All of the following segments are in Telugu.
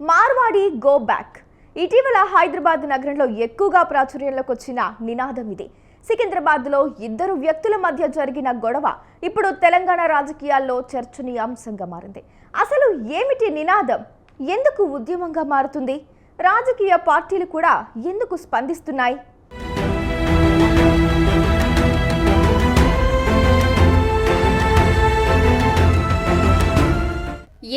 Marwadi go back. ఇటీవల హైదరాబాద్ నగరంలో ఎక్కువగా ప్రాచుర్యంలోకి వచ్చిన నినాదం ఇది. సికింద్రాబాద్లో ఇద్దరు వ్యక్తుల మధ్య జరిగిన గొడవ ఇప్పుడు తెలంగాణ రాజకీయాల్లో చర్చనీయాంశంగా మారింది. అసలు ఏమిటి నినాదం? ఎందుకు ఉద్యమంగా మారుతుంది? రాజకీయ పార్టీలు కూడా ఎందుకు స్పందిస్తున్నాయి?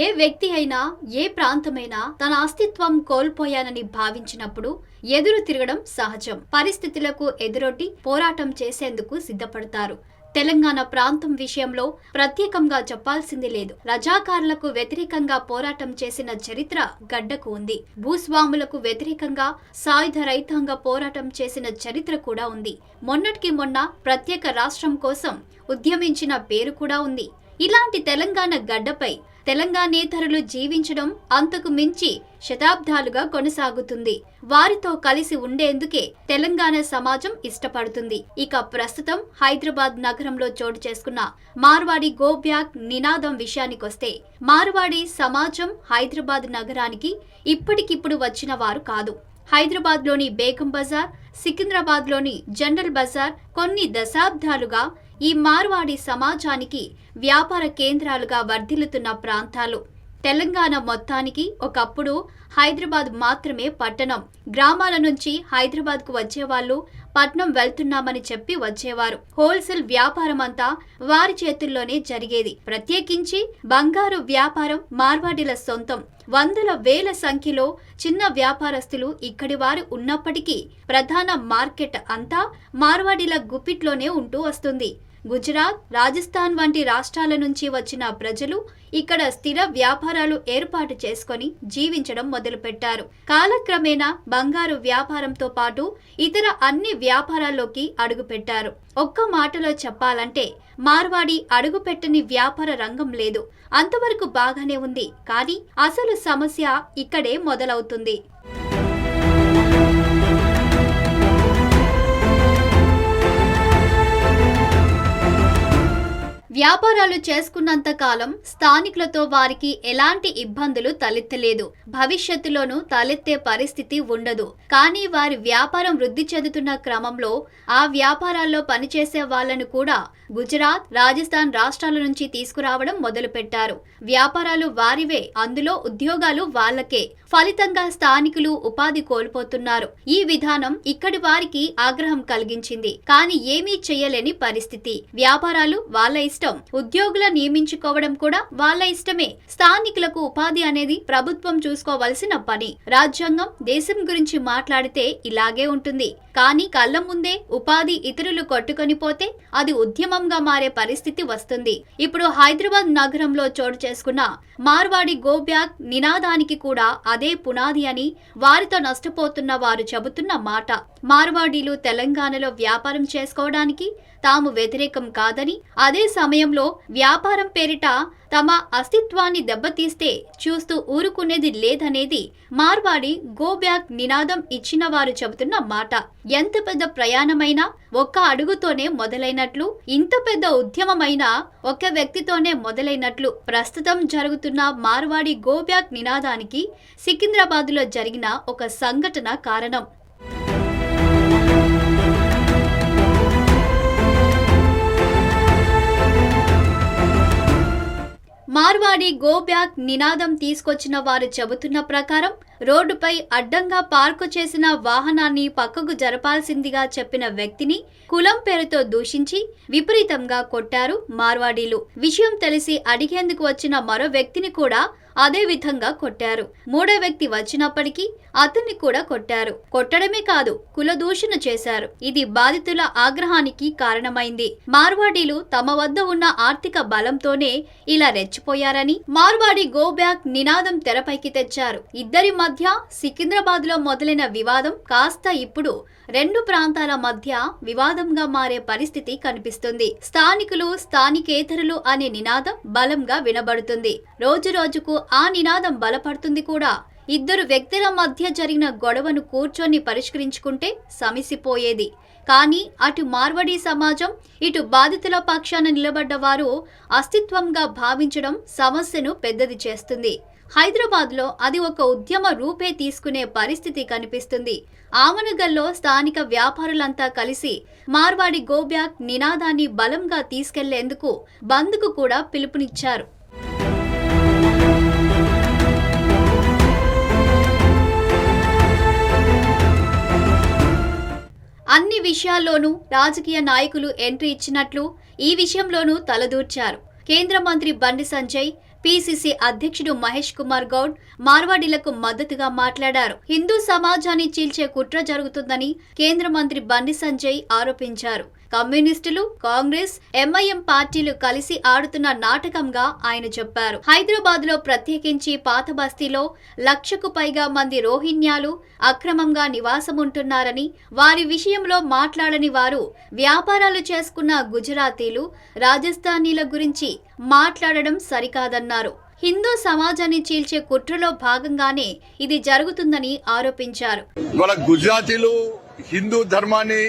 ఏ వ్యక్తి అయినా ఏ ప్రాంతమైనా తన అస్తిత్వం కోల్పోయానని భావించినప్పుడు ఎదురు తిరగడం సహజం. పరిస్థితులకు ఎదురొడ్డి పోరాటం చేసేందుకు సిద్ధపడతారు. తెలంగాణ ప్రాంతం విషయంలో ప్రత్యేకంగా చెప్పాల్సింది లేదు. రజాకారులకు వ్యతిరేకంగా పోరాటం చేసిన చరిత్ర గడ్డకు ఉంది. భూస్వాములకు వ్యతిరేకంగా సాయుధ రైతాంగ పోరాటం చేసిన చరిత్ర కూడా ఉంది. మొన్నటికి మొన్న ప్రత్యేక రాష్ట్రం కోసం ఉద్యమించిన పేరు కూడా ఉంది. ఇలాంటి తెలంగాణ గడ్డపై తెలంగాణేతరులు జీవించడం అంతకు మించి శతాబ్దాలుగా కొనసాగుతుంది. వారితో కలిసి ఉండేందుకే తెలంగాణ సమాజం ఇష్టపడుతుంది. ఇక ప్రస్తుతం హైదరాబాద్ నగరంలో చోటు చేసుకున్న మార్వాడి గో బ్యాక్ నినాదం విషయానికొస్తే, మార్వాడి సమాజం హైదరాబాద్ నగరానికి ఇప్పటికిప్పుడు వచ్చిన వారు కాదు. హైదరాబాద్లోని బేగం బజార్, సికింద్రాబాద్లోని జనరల్ బజార్ కొన్ని దశాబ్దాలుగా ఈ మార్వాడి సమాజానికి వ్యాపార కేంద్రాలుగా వర్ధిల్లుతున్న ప్రాంతాలు. తెలంగాణ మొత్తానికి ఒకప్పుడు హైదరాబాద్ మాత్రమే పట్టణం. గ్రామాల నుంచి హైదరాబాద్కు వచ్చేవాళ్లు పట్నం వెళ్తున్నామని చెప్పి వచ్చేవారు. హోల్సేల్ వ్యాపారం అంతా వారి చేతుల్లోనే జరిగేది. ప్రత్యేకించి బంగారు వ్యాపారం మార్వాడీల సొంతం. వందల వేల సంఖ్యలో చిన్న వ్యాపారస్తులు ఇక్కడి వారు ఉన్నప్పటికీ ప్రధాన మార్కెట్ అంతా మార్వాడీల గుప్పిట్లోనే ఉంటూ వస్తుంది. గుజరాత్, రాజస్థాన్ వంటి రాష్ట్రాల నుంచి వచ్చిన ప్రజలు ఇక్కడ స్థిర వ్యాపారాలు ఏర్పాటు చేసుకొని జీవించడం మొదలుపెట్టారు. కాలక్రమేణా బంగారు వ్యాపారంతో పాటు ఇతర అన్ని వ్యాపారాల్లోకి అడుగుపెట్టారు. ఒక్క మాటలో చెప్పాలంటే మార్వాడి అడుగుపెట్టని వ్యాపార రంగం లేదు. అంతవరకు బాగానే ఉంది. కానీ అసలు సమస్య ఇక్కడే మొదలవుతుంది. వ్యాపారాలు చేసుకున్నంత కాలం స్థానికులతో వారికి ఎలాంటి ఇబ్బందులు తలెత్తలేదు. భవిష్యత్తులోనూ తలెత్తే పరిస్థితి ఉండదు. కానీ వారి వ్యాపారం వృద్ధి చెందుతున్న క్రమంలో ఆ వ్యాపారాల్లో పనిచేసే వాళ్లను కూడా గుజరాత్, రాజస్థాన్ రాష్ట్రాల నుంచి తీసుకురావడం మొదలుపెట్టారు. వ్యాపారాలు వారివే, అందులో ఉద్యోగాలు వాళ్లకే. ఫలితంగా స్థానికులు ఉపాధి కోల్పోతున్నారు. ఈ విధానం ఇక్కడి వారికి ఆగ్రహం కలిగించింది. కానీ ఏమీ చేయలేని పరిస్థితి. వ్యాపారాలు వాళ్ల ఇష్టం, ఉద్యోగుల నియమించుకోవడం కూడా వాళ్ల ఇష్టమే. స్థానికులకు ఉపాధి అనేది ప్రభుత్వం చూసుకోవలసిన పని. రాజ్యాంగం దేశం గురించి మాట్లాడితే ఇలాగే ఉంటుంది. కానీ కళ్ల ముందే ఉపాధి ఇతరులు కొట్టుకొని పోతే అది ఉద్యమంగా మారే పరిస్థితి వస్తుంది. ఇప్పుడు హైదరాబాద్ నగరంలో చోటు చేసుకున్న మార్వాడి గో బ్యాక్ నినాదానికి కూడా అదే పునాది అని వారితో నష్టపోతున్న వారు చెబుతున్న మాట. మార్వాడీలు తెలంగాణలో వ్యాపారం చేసుకోవడానికి తాము వ్యతిరేకం కాదని, అదే సమయంలో వ్యాపారం పేరిట తమ అస్తిత్వాన్ని దెబ్బతీస్తే చూస్తూ ఊరుకునేది లేదనేది మార్వాడి గో బ్యాక్ నినాదం ఇచ్చిన వారు చెబుతున్న మాట. ఎంత పెద్ద ప్రయాణమైనా ఒక్క అడుగుతోనే మొదలైనట్లు, ఇంత పెద్ద ఉద్యమమైనా ఒక వ్యక్తితోనే మొదలైనట్లు ప్రస్తుతం జరుగుతున్న మార్వాడి గో బ్యాక్ నినాదానికి సికింద్రాబాద్లో జరిగిన ఒక సంఘటన కారణం. మార్వాడి గో బ్యాక్ నినాదం తీసుకొచ్చిన వారు చెబుతున్న ప్రకారం రోడ్డుపై అడ్డంగా పార్కు చేసిన వాహనాన్ని పక్కకు జరపాల్సిందిగా చెప్పిన వ్యక్తిని కులం పేరుతో దూషించి విపరీతంగా కొట్టారు మార్వాడీలు. విషయం తెలిసి అడిగేందుకు వచ్చిన మరో వ్యక్తిని కూడా అదే విధంగా కొట్టారు. మూడో వ్యక్తి వచ్చినప్పటికీ అతన్ని కూడా కొట్టారు. కొట్టడమే కాదు, కుల దూషణ చేశారు. ఇది బాధితుల ఆగ్రహానికి కారణమైంది. మార్వాడీలు తమ వద్ద ఉన్న ఆర్థిక బలంతోనే ఇలా రెచ్చిపోయారని మార్వాడి గో బ్యాక్ నినాదం తెరపైకి తెచ్చారు. ఇద్దరి మధ్య సికింద్రాబాద్ లో మొదలైన వివాదం కాస్త ఇప్పుడు రెండు ప్రాంతాల మధ్య వివాదంగా మారే పరిస్థితి కనిపిస్తుంది. స్థానికులు, స్థానికేతరులు అనే నినాదం బలంగా వినబడుతుంది. రోజు రోజుకు ఆ నినాదం బలపడుతుంది కూడా. ఇద్దరు వ్యక్తుల మధ్య జరిగిన గొడవను కూర్చొని పరిష్కరించుకుంటే సమసిపోయేది. కానీ అటు మార్వాడి సమాజం, ఇటు బాధితుల పక్షాన నిలబడ్డ వారు అస్తిత్వంగా భావించడం సమస్యను పెద్దది చేస్తుంది. హైదరాబాద్లో అది ఒక ఉద్యమ రూపే తీసుకునే పరిస్థితి కనిపిస్తుంది. ఆమనగల్లో స్థానిక వ్యాపారులంతా కలిసి మార్వాడి గో బ్యాక్ నినాదాన్ని బలంగా తీసుకెళ్లేందుకు బంద్కు కూడా పిలుపునిచ్చారు. అన్ని విషయాల్లోనూ రాజకీయ నాయకులు ఎంట్రీ ఇచ్చినట్లు ఈ విషయంలోనూ తలదూర్చారు. కేంద్ర మంత్రి బండి సంజయ్, పీసీసీ అధ్యక్షుడు మహేష్ కుమార్ గౌడ్ మార్వాడీలకు మద్దతుగా మాట్లాడారు. హిందూ సమాజాన్ని చీల్చే కుట్ర జరుగుతుందని కేంద్ర మంత్రి బండి సంజయ్ ఆరోపించారు. కమ్యూనిస్టులు, కాంగ్రెస్, ఎంఐఎం పార్టీలు కలిసి ఆడుతున్న నాటకంగా ఆయన చెప్పారు. హైదరాబాద్ లో ప్రత్యేకించి పాత బస్తీలో 1,00,000కు పైగా మంది రోహింగ్యాలు అక్రమంగా నివాసముంటున్నారని, వారి విషయంలో మాట్లాడని వారు వ్యాపారాలు చేసుకున్న గుజరాతీలు, రాజస్థానీల గురించి మాట్లాడడం సరికాదన్నారు. హిందూ సమాజాన్ని చీల్చే కుట్రలో భాగంగానే ఇది జరుగుతుందని ఆరోపించారు. గుజరాతీలు హిందూ ధర్మాన్ని,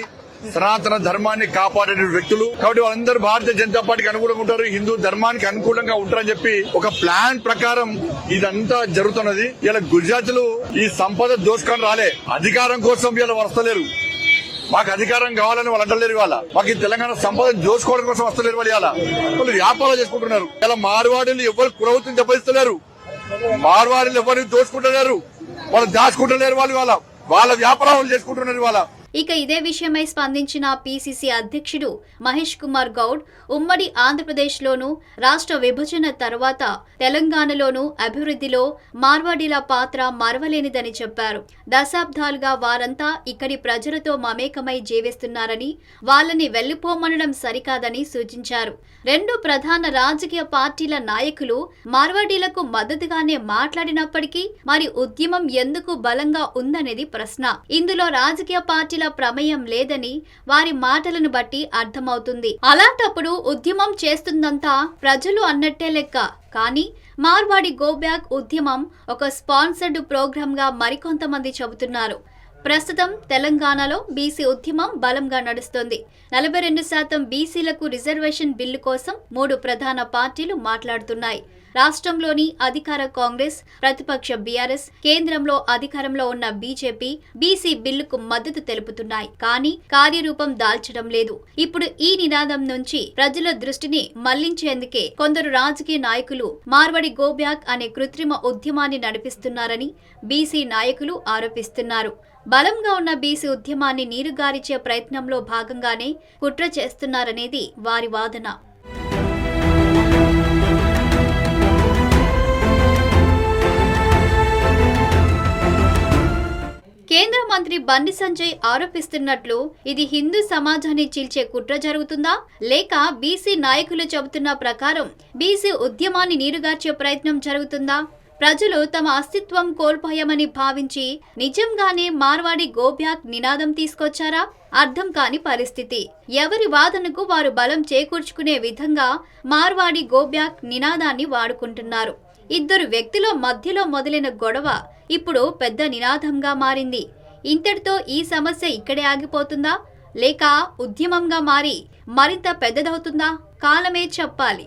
సనాతన ధర్మాన్ని కాపాడే వ్యక్తులు కాబట్టి వాళ్ళందరూ భారతీయ జనతా పార్టీకి అనుకూలంగా ఉంటారు, హిందూ ధర్మానికి అనుకూలంగా ఉంటారని చెప్పి ఒక ప్లాన్ ప్రకారం ఇదంతా జరుగుతున్నది. ఇలా గుజరాతీలు ఈ సంపద దోచుకొని రాలే, అధికారం కోసం ఇలా వస్తలేరు. మాకు అధికారం కావాలని వాళ్ళు అంటలేరు. ఇవాళ మాకు ఈ తెలంగాణ సంపద దోచుకోవడం కోసం వస్తలేరు. వాళ్ళు వ్యాపారాలు చేసుకుంటున్నారు. ఇలా మార్వాడీలు ఎవరు కురవుతుంది దెబ్బతిస్తలేరు, మార్వాడీలు ఎవరిని దోచుకుంటున్నారు, వాళ్ళు దాచుకుంటలేరు. వాళ్ళ వ్యాపారాలు చేసుకుంటున్నారు ఇవాళ. ఇక ఇదే విషయమై స్పందించిన పీసీసీ అధ్యక్షుడు మహేష్ కుమార్ గౌడ్, ఉమ్మడి ఆంధ్రప్రదేశ్లోనూ రాష్ట్ర విభజన తర్వాత తెలంగాణలోనూ అభివృద్ధిలో మార్వాడీల పాత్ర మరవలేనిదని చెప్పారు. దశాబ్దాలుగా వారంతా ఇక్కడి ప్రజలతో మమేకమై జీవిస్తున్నారని, వాళ్ళని వెళ్లిపోమనడం సరికాదని సూచించారు. 2 ప్రధాన రాజకీయ పార్టీల నాయకులు మార్వాడీలకు మద్దతుగానే మాట్లాడినప్పటికీ మరి ఉద్యమం ఎందుకు బలంగా ఉందనేది ప్రశ్న. ఇందులో రాజకీయ పార్టీల ప్రమేయం లేదని వారి మాటలను బట్టి అర్థమవుతుంది. అలాంటప్పుడు ఉద్యమం చేస్తుందంతా ప్రజలు అన్నట్టే లెక్క. కానీ మార్వాడి గో బ్యాక్ ఉద్యమం ఒక స్పాన్సర్డ్ ప్రోగ్రామ్ గా మరికొంతమంది చెబుతున్నారు. ప్రస్తుతం తెలంగాణలో బీసీ ఉద్యమం బలంగా నడుస్తోంది. 42% బీసీలకు రిజర్వేషన్ బిల్లు కోసం 3 ప్రధాన పార్టీలు మాట్లాడుతున్నాయి. రాష్ట్రంలోని అధికార కాంగ్రెస్, ప్రతిపక్ష బీఆర్ఎస్, కేంద్రంలో అధికారంలో ఉన్న బీజేపీ బీసీ బిల్లుకు మద్దతు తెలుపుతున్నాయి. కానీ కార్యరూపం దాల్చడం లేదు. ఇప్పుడు ఈ నినాదం నుంచి ప్రజల దృష్టిని మళ్లించేందుకే కొందరు రాజకీయ నాయకులు మార్వాడి గో బ్యాక్ అనే కృత్రిమ ఉద్యమాన్ని నడిపిస్తున్నారని బీసీ నాయకులు ఆరోపిస్తున్నారు. బలంగా ఉన్న బీసీ ఉద్యమాన్ని నీరుగారిచే ప్రయత్నంలో భాగంగానే కుట్ర చేస్తున్నారనేది వారి వాదన. కేంద్ర మంత్రి బండి సంజయ్ ఆరోపిస్తున్నట్లు ఇది హిందూ సమాజాన్ని చీల్చే కుట్ర జరుగుతుందా, లేక బీసీ నాయకులు చెబుతున్న ప్రకారం బీసీ ఉద్యమాన్ని నీరుగార్చే ప్రయత్నం జరుగుతుందా? ప్రజలు తమ అస్తిత్వం కోల్పోయామని భావించి నిజంగానే మార్వాడి గో బ్యాక్ నినాదం తీసుకొచ్చారా? అర్థం కాని పరిస్థితి. ఎవరి వాదనకు వారు బలం చేకూర్చుకునే విధంగా మార్వాడి గో బ్యాక్ నినాదాన్ని వాడుకుంటున్నారు. 2 వ్యక్తుల మధ్యలో మొదలైన గొడవ ఇప్పుడు పెద్ద నినాదంగా మారింది. ఇంతటితో ఈ సమస్య ఇక్కడే ఆగిపోతుందా, లేక ఉద్యమంగా మారి మరింత పెద్దదవుతుందా? కాలమే చెప్పాలి.